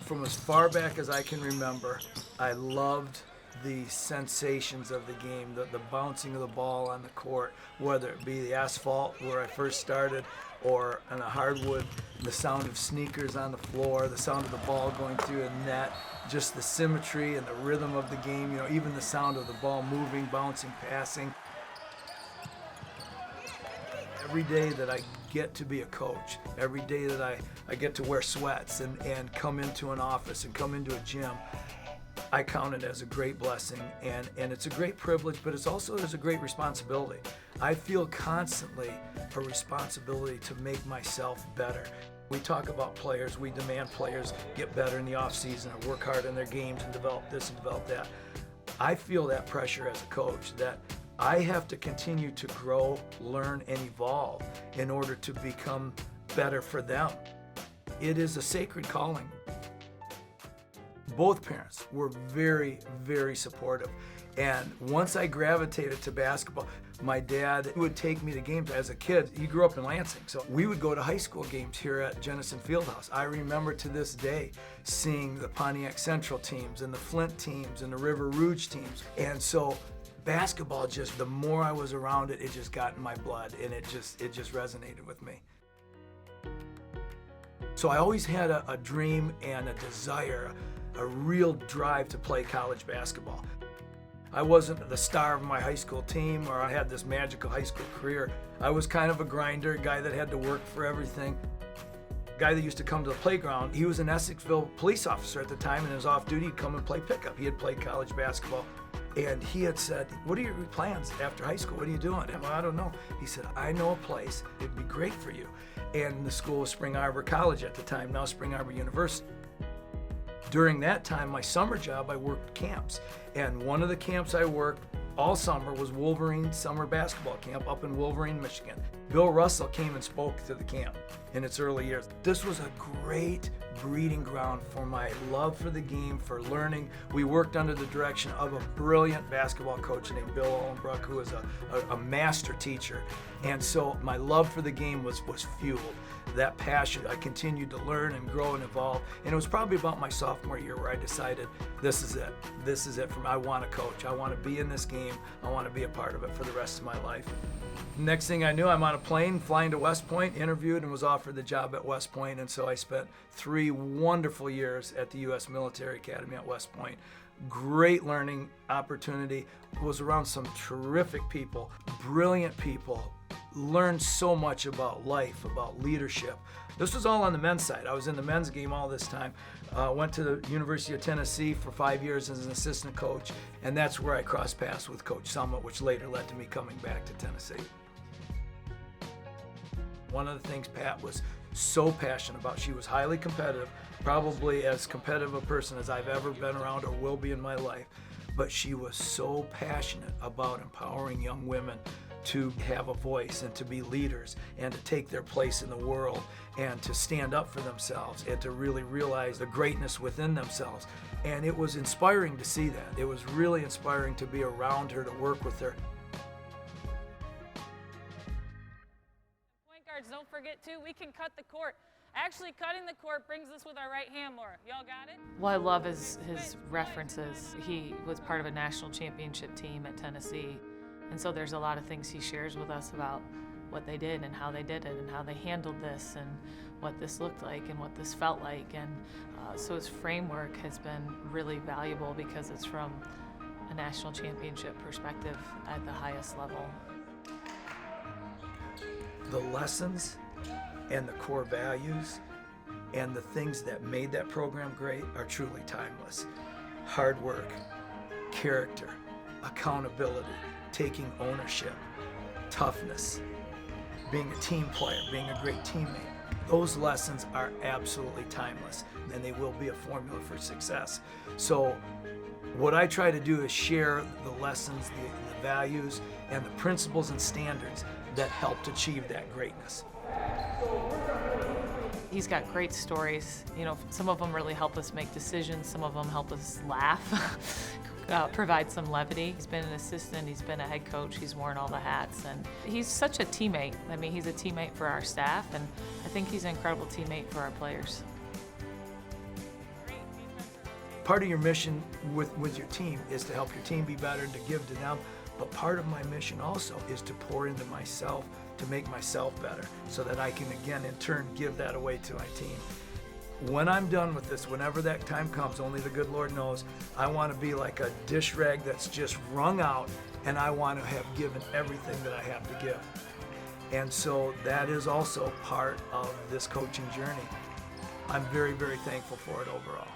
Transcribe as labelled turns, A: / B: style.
A: From as far back as I can remember, I loved the sensations of the game, the bouncing of the ball on the court, whether it be the asphalt where I first started or on a hardwood, the sound of sneakers on the floor, the sound of the ball going through a net, just the symmetry and the rhythm of the game, you know, even the sound of the ball moving, bouncing, passing. Every day that I get to be a coach, every day that I get to wear sweats and come into an office and come into a gym, I count it as a great blessing, and it's a great privilege, but there's a great responsibility. I feel constantly a responsibility to make myself better. We talk about players, we demand players get better in the off season or work hard in their games and develop this and develop that. I feel that pressure as a coach, that I have to continue to grow, learn, and evolve in order to become better for them. It is a sacred calling. Both parents were very, very supportive. And once I gravitated to basketball, my dad would take me to games as a kid. He grew up in Lansing, so we would go to high school games here at Jennison Fieldhouse. I remember to this day seeing the Pontiac Central teams and the Flint teams and the River Rouge teams. And so basketball, just the more I was around it, it just got in my blood, and it just resonated with me. So I always had a dream and a desire, a real drive to play college basketball. I wasn't the star of my high school team, or I had this magical high school career. I was kind of a grinder, a guy that had to work for everything. A guy that used to come to the playground. He was an Essexville police officer at the time, and his off-duty, he'd come and play pickup. He had played college basketball. And he had said, "What are your plans after high school? What are you doing?" And I don't know. He said, "I know a place. It'd be great for you." And the school was Spring Arbor College at the time, now Spring Arbor University. During that time, my summer job, I worked camps. And one of the camps I worked all summer was Wolverine Summer Basketball Camp up in Wolverine, Michigan. Bill Russell came and spoke to the camp in its early years. This was a great breeding ground for my love for the game, for learning. We worked under the direction of a brilliant basketball coach named Bill Ollenbrook, who was a master teacher. And so my love for the game was fueled. That passion, I continued to learn and grow and evolve. And it was probably about my sophomore year where I decided, this is it. This is it for me. I want to coach. I want to be in this game. I want to be a part of it for the rest of my life. Next thing I knew, I'm on a plane flying to West Point, interviewed and was offered the job at West Point. And so I spent 3 wonderful years at the U.S. Military Academy at West Point. Great learning opportunity. Was around some terrific people, brilliant people. Learned so much about life, about leadership. This was all on the men's side. I was in the men's game all this time. Went to the University of Tennessee for 5 years as an assistant coach, and that's where I crossed paths with Coach Summitt, which later led to me coming back to Tennessee. One of the things Pat was so passionate about, she was highly competitive, probably as competitive a person as I've ever been around or will be in my life, but she was so passionate about empowering young women to have a voice and to be leaders and to take their place in the world and to stand up for themselves and to really realize the greatness within themselves. And it was inspiring to see that. It was really inspiring to be around her, to work with her.
B: Point guards, don't forget too, we can cut the court. Actually, cutting the court brings us with our right hand more. Y'all got it?
C: Well, I love his references. He was part of a national championship team at Tennessee. And so there's a lot of things he shares with us about what they did and how they did it and how they handled this and what this looked like and what this felt like. And so his framework has been really valuable because it's from a national championship perspective at the highest level.
A: The lessons and the core values and the things that made that program great are truly timeless. Hard work, character, accountability, taking ownership, toughness, being a team player, being a great teammate. Those lessons are absolutely timeless, and they will be a formula for success. So what I try to do is share the lessons, the values, and the principles and standards that helped achieve that greatness.
C: He's got great stories. You know, some of them really help us make decisions. Some of them help us laugh, provide some levity. He's been an assistant, he's been a head coach, he's worn all the hats, and he's such a teammate. I mean, he's a teammate for our staff, and I think he's an incredible teammate for our players.
B: Great
A: part of your mission with your team is to help your team be better and to give to them. But part of my mission also is to pour into myself, to make myself better, so that I can again in turn give that away to my team. When I'm done with this, whenever that time comes, only the good Lord knows, I want to be like a dish rag that's just wrung out, and I want to have given everything that I have to give. And so that is also part of this coaching journey. I'm very, very thankful for it overall.